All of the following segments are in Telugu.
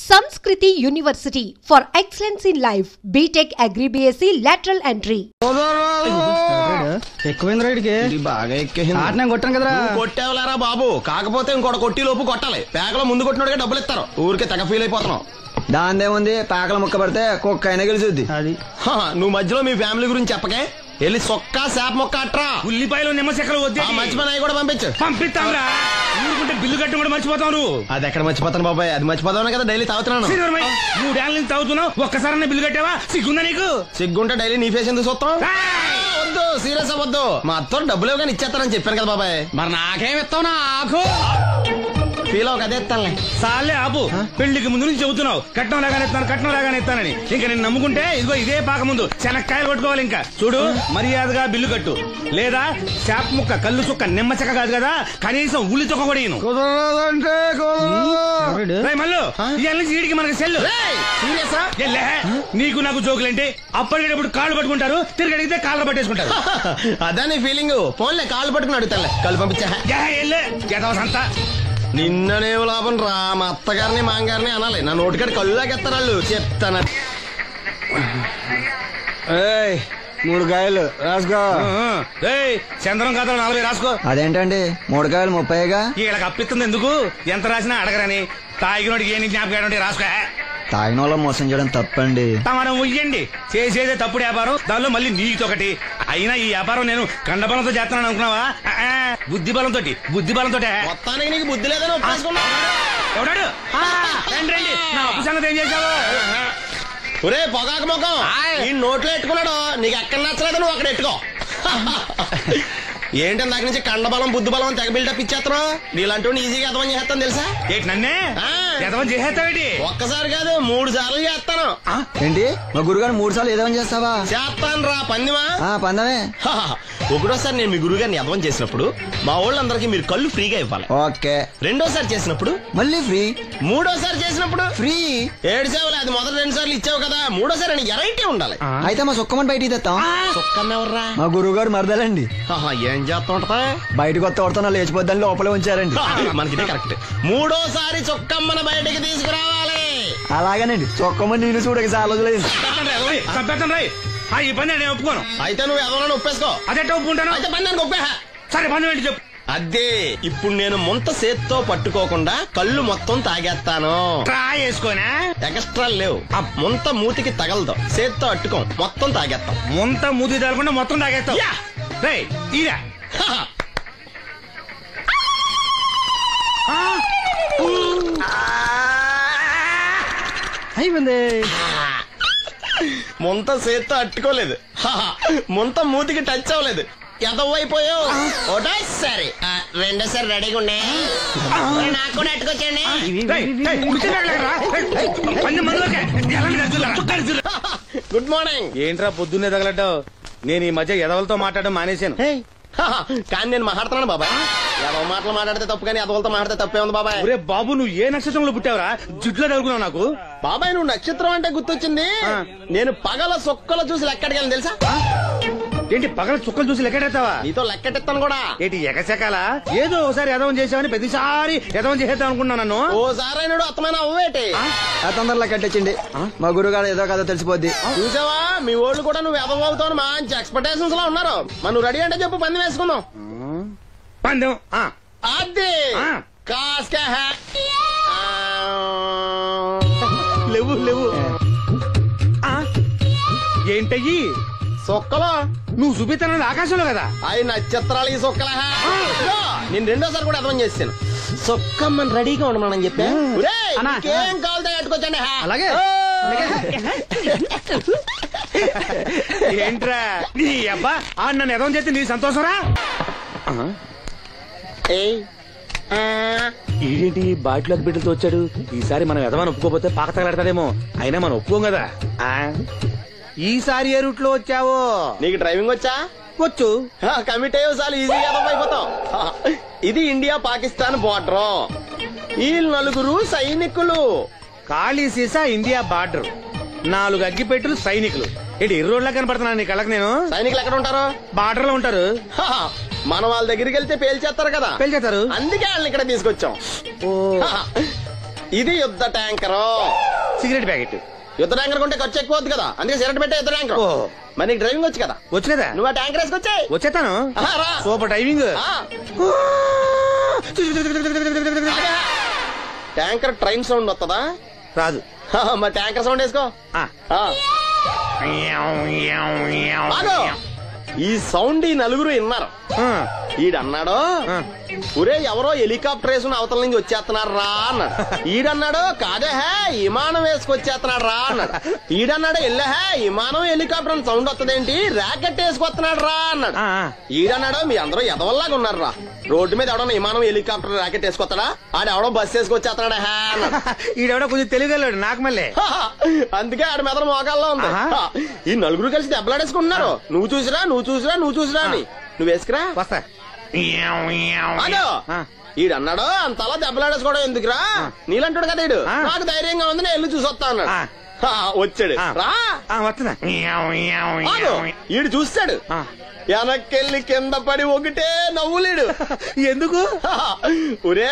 Sanskriti University for excellence in life. BTech Agri BSc lateral entry. బాగా కొట్టాను కదరా కొట్టేవలేరా బాబు. కాకపోతే ఇంకోటి కొట్టి లోపు కొట్టాలి. పేకలో ముందు కొట్టినోడికే డబ్బులు ఇస్తారు. ఊరికే తెగ ఫీల్ అయిపోతున్నావు. దాందేముంది, పేకల ముక్క పడితే కుక్క అయినా గెలిచుద్ది. అది నువ్వు మధ్యలో మీ ఫ్యామిలీ గురించి చెప్పకే. వెళ్ళి సొక్క శాప మొక్క అట్రా. ఉల్లిపాయలు నిమ్మచెక్కలు వద్దే. మంచి పని కూడా పంపించు. పంపిస్తాంరా. ఊరుకుంటే బిల్లు కట్టి కూడా మర్చిపోతావు నువ్వు. అది ఎక్కడ మర్చిపోతాను బాబాయ్, అది మర్చిపోతావు కదా. డైలీ తాగుతున్నాను. 3 ఏళ్ళ నుంచి తాగుతున్నావు, ఒక్కసారి బిల్లు కట్టావా? సిగ్గుందా నీకు? సిగ్గుంటే డైలీ నీ ఫేస్ ఎందుకు చూస్తాం? వద్దు, సీరియస్ అవ్వద్దు. మా అత్తో డబ్బులు కానీ ఇచ్చేస్తానని చెప్పాను కదా బాబాయ్. మరి నాకేం ఇస్తావు? నాకు ఫీల్ అవ్వక అదే ఇస్తానులే. సాలే ఆపు. పెళ్లికి ముందు నుంచి చెబుతున్నావు కట్నం లాగానే ఇస్తాను, కట్నం లాగానే ఇస్తానని. ఇంకా నేను నమ్ముకుంటే ఇదిగో ఇదే పాక ముందు శనక్కాయలు కొట్టుకోవాలి. ఇంకా చూడు, మర్యాదగా బిల్లు కట్టు, లేదా చేప ముక్క, కళ్ళు చుక్క, నిమ్మ చెక్క కాదు కదా, కనీసం ఉల్లి చుక్క కూడా ఇను. మళ్ళీ ఇవాళ నుంచి వీడికి మనకి సెల్లు. నీకు నాకు జోకులేంటి? అప్పటికేటప్పుడు కాళ్ళు పట్టుకుంటారు, తిరిగి అడిగితే కాళ్ళు పట్టేసుకుంటారు. అదే నీ ఫీలింగ్. ఫోన్లే కాళ్ళు పట్టుకుని అడుగుతానులే. కళ్ళు పంపించా. నిన్ననేం లాభం రా. మా అత్తగారిని మాంగారిని అనాలి. నా నోటికాడ కళ్ళు లాగెత్తారు వాళ్ళు. చెప్తాను. 3 కాయలు రాసుకో. చంద్రం కథలు 40 రాసుకో. అదేంటండి 3 కాయలు 30గా? వీళ్ళకి అప్పిస్తుంది ఎందుకు? ఎంత రాసినా అడగరని. తాగినోడికి ఏ జ్ఞాపకం రాసుకో. తాగిన వాళ్ళ మోసం చేయడం తప్పండి. మనం ఉయ్యండి, చేసేదే తప్పుడు వ్యాపారం, దానిలో మళ్ళీ నీతోకటి. అయినా ఈ వ్యాపారం నేను కండబలంతో చేస్తున్నాను అనుకున్నావా? బుద్ధి బలంతో. మొత్తానికి నీకు బుద్ధి లేదని ఎవడాడు? రండి, నా అప్పు సంగతి ఏం చేశావు? ఒరే పొగాకు ముఖం, ఈ నోట్లో ఎట్టుకున్నాడు. నీకు ఎక్కడ నచ్చలేదు, నువ్వు అక్కడ ఎట్టుకో. ఏంటి దాక నుంచి కండబలం బుద్ధి బలం తెగ బిల్డప్ ఇచ్చేస్తున్నావు? నీలాంటి ఈజీగా ఎదవం చేస్తాను తెలుసా? ఏంటి నన్నే ఎదవం చేసేస్తావేంటి? ఒక్కసారి కాదు 3 సార్లు చేస్తాను. ఏంటి మా గురుగారు 3 సార్లు ఎదవం చేస్తావా? చేస్తాను రా పందిమా. పందమే. ఒకటోసారి నేను మీ గురుగారిని ఎదవం చేసినప్పుడు మా వాళ్ళందరికీ మీరు కళ్ళు ఫ్రీగా ఇవ్వాలి. ఓకే. రెండోసారి చేసినప్పుడు మళ్ళీ ఫ్రీ. మూడోసారి చేసినప్పుడు ఫ్రీ. 7 సేవలు. అది మొదటి 2 సార్లు ఇచ్చావు కదా, మూడోసారి ఎరైటీ ఉండాలి. అయితే మా సుక్కమని బయటికి తెస్తాం. సుక్కమ్మ ఎవర్రా? మా గురువు గారు మరదలండి. ఏం చేస్తా ఉంటదా? బయటకు వస్తా లేచిపోద్దని లోపలే ఉంచారండి. మనకి కరెక్ట్. మూడోసారి చొక్కమ్మని బయటకి తీసుకురావాలి. అలాగేనండి. చొక్కమ్మని నేను చూడక చాలా రోజులైంది. ఈ పని నేను ఒప్పుకోను. అయితే నువ్వు ఎదవలని ఒప్పేసుకో. అదెట్ట ఒప్పుకుంటాను? అయితే పని దానికి ఒప్పేహ. సరే పని ఏంటి చెప్పు. అదే ఇప్పుడు నేను ముంత చేత్తో పట్టుకోకుండా కళ్ళు మొత్తం తాగేస్తాను. ట్రై చేసుకోనా? ఎక్స్ట్రా లేవు. ముంత మూతికి తగలదు, చేత్తో అట్టుకో, మొత్తం తాగేస్తాం. ముంత మూతి తగలకుండా మొత్తం తాగేస్తాం. ఇదా అయిపోయింది. ముంత చేత్తో అట్టుకోలేదు, ముంత మూతికి టచ్ అవ్వలేదు. ఎదవైపోయావు. ఒకటోసారి రెండోసారి రెడీగా ఉండే. నాకు కూడా అట్టుకొచ్చండి. Good morning. ఏంట్రా పొద్దున్నే తగలడ్డావు? నేను ఈ మధ్య ఎదవలతో మాట్లాడడం మానేశాను. కానీ నేను మాట్లాడుతున్నాను బాబాయ్. ఎదవ మాటలు మాట్లాడితే తప్పు, కానీ ఎదవలతో మాట్లాడితే తప్పే ఉంది బాబాయ్. ఒరే బాబు, నువ్వు ఏ నక్షత్రంలో పుట్టావురా? జుట్లో తగులుకున్నావు నాకు. బాబాయ్ నువ్వు నక్షత్రం అంటే గుర్తొచ్చింది. నేను పగల సొక్కలు చూసి లెక్కడికి తెలుసా? ఏంటి పగల చుక్కలు చూసి లెక్కెడతావా? నీతో లెక్కెట్టాను కూడా. ఏంటి ఎగసెకాల? ఏదో ఒకసారి ఎదవం చేసావని ప్రతిసారి ఎదవం చేసేద్దాం అనుకున్నా నన్ను. ఓసారి అయినాడు అత్తమైన అవ్వేటి. తొందరలో కట్టించండి. మా గురుగారు ఏదో కదా తెలిసిపోద్ది. చూసావా, మీ వాళ్ళు కూడా నువ్వు ఎదవ అవుతావు మంచి ఎక్స్పెక్టేషన్స్ లో ఉన్నారు. మనం రెడీ అంటే చెప్పు, పందెం వేసుకుందాం. పందెం అది కాస్క లేవు ఏంటయ్యి సొక్కలో నువ్వు చూపిస్తానది ఆకాశంలో కదా? అవి నక్షత్రాలు ఈ సొక్కల. నేను రెండోసారి కూడా అర్థం చేస్తాను. సొక్కమ్మని రెడీగా ఉండమని చెప్పా. ఏం కావాలితే కట్టుకోవచ్చండి. అలాగే. ఏంట్రా నీ అబ్బా నన్ను ఎదవం చేస్తే నీ సంతోషరా? ఏంటి బాటిలోకి బిడ్డలతో వచ్చాడు? ఈసారి మనం ఎదవని ఒప్పుకోపోతే పాక తగలాడతాడేమో. అయినా మనం ఒప్పుకోం కదా. ఈసారి ఏ రూట్ లో వచ్చావో? నీకు డ్రైవింగ్ వచ్చా? వచ్చు. కమిట్ అయ్యే సార్లు ఈజీగా అయిపోతాం. ఇది ఇండియా పాకిస్తాన్ బోర్డర్. ఈ 4 సైనికులు. ఖాళీ సీసా ఇండియా బార్డర్, 4 అగ్గిపెట్టులు సైనికులు. ఏంటి ఎర్రోడ్లా కనపడుతున్నాను నీ కళ్ళకి నేను? సైనికులు ఎక్కడ ఉంటారు? బార్డర్ లో ఉంటారు. మనం వాళ్ళ దగ్గరికి వెళ్తే పేల్చేస్తారు కదా. పేల్చేస్తారు. అందుకే వాళ్ళని ఇక్కడ తీసుకొచ్చాం. ఇది యుద్ధ ట్యాంకర్. Cigarette packet. యుద్ధ ట్యాంకర్ కొంటే ఖర్చు ఎక్కువ అవుతుంది కదా, అందుకే సిగరెట్ పెట్టే యుద్ధ ట్యాంకర్. మరి నీకు డ్రైవింగ్ వచ్చు కదా? వచ్చు కదా. నువ్వు ఆ ట్యాంకర్ వేసుకొచ్చాయి. వచ్చేస్తాను. Super driving. Tanker train sound వస్తుందా? రాదు. మరి ట్యాంకర్ సౌండ్ వేసుకో. ఈ సౌండ్ ఈ నలుగురు విన్నారు. ఈడన్నాడు, ఒరే ఎవరో హెలికాప్టర్ వేసుకుని అవతల నుంచి వచ్చేస్తున్నాడు రా అన్నాడు. ఈడన్నాడు, కాదే విమానం వేసుకొచ్చేస్తున్నాడు రా అన్నాడు. ఈడన్నాడు, ఎల్లహే విమానం హెలికాప్టర్ సౌండ్ వస్తుందేంటి, ర్యాకెట్ వేసుకొస్తున్నాడు రా అన్నాడు. ఈడన్నాడు, మీ అందరూ ఎదవల్లాగా ఉన్నారు రా, రోడ్డు మీద ఎవడన్నా విమానం హెలికాప్టర్ ర్యాకెట్ వేసుకొస్తాడా, ఆడెవడో బస్సు వేసుకొచ్చేస్తున్నాడు హే అన్నాడు. ఈడెవడో కొంచెం తెలియగలడు నాకు మళ్ళీ. అందుకే ఆడ మెదడు మోకాల్లో ఉంది. ఈ నలుగురు కలిసి దెబ్బలాడేసుకుంటున్నారు. నువ్వు చూసిరా అని. నువ్వు వేసుకురా. వస్తా. ఈడన్నాడు, అంతలా దెబ్బలాడేసుకోవడం ఎందుకురా, నీలంటాడు కదా ఈడు, నాకు ధైర్యంగా ఉంది నేను వెళ్ళి చూసొస్తా అన్నాడు. వచ్చాడు రా. వస్తున్నా. ఈడు చూస్తాడు, వెనక్కెళ్ళి కింద పడి ఒకటే నవ్వులేడు. ఎందుకు? ఒరే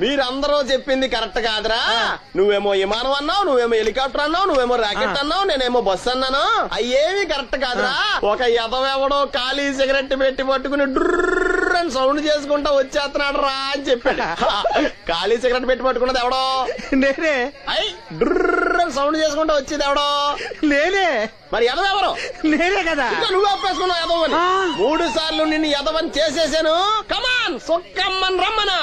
మీరందరూ చెప్పింది కరెక్ట్ కాదురా, నువ్వేమో విమానం అన్నావు, నువ్వేమో హెలికాప్టర్ అన్నావు, నువ్వేమో రాకెట్ అన్నావు, నేనేమో బస్సు అన్నాను, అయ్యేవి కరెక్ట్ కాదురా. ఒక ఎదవెవడో ఖాళీ సిగరెట్ పెట్టి పట్టుకుని డ్రర్ అని సౌండ్ చేసుకుంటా వచ్చేస్తున్నాడు రా అని చెప్పాడు. ఖాళీ సిగరెట్ పెట్టి పట్టుకున్నది ఎవడో? నేనే. అయ్యి డ్రర్ అని సౌండ్ చేసుకుంటా వచ్చేది ఎవడో? నేనే. మరి ఎదవెవరు? నేనే కదా. నువ్వు ఒప్పేసుకున్నావు ఎదవని. 3 సార్లు నిన్ను ఎదవని చేసేసాను. కమాన్ సొక్కమ్మని రమ్మనా.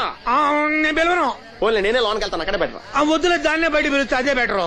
నేను పిలవను. ఓన్లీ నేనే లోన్కి వెళ్తాను, అక్కడే బెటర్. వద్దులే, దాన్నే బయట పిలుస్తా, అదే బెటర్.